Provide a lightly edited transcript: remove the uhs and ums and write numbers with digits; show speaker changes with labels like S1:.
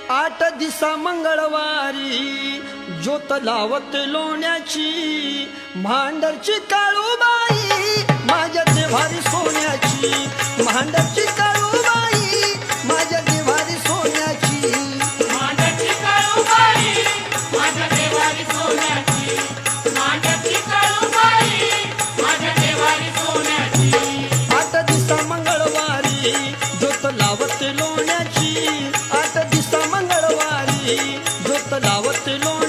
S1: 8 दिसा मंगळवारी ज्योत लावत लोण्याची भांडरची काळूबाई माझ्या देवारी सोन्याची भांडरची काळूबाई माझ्या देवारी सोन्याची
S2: मांडची काळूबाई माझ्या देवारी सोन्याची मांडची काळूबाई माझ्या देवारी सोन्याची
S1: 8 दिसा मंगळवारी ज्योत लावत लोण्याची 8 दिसा मंगळवारी ज्योत लावत लोण्याची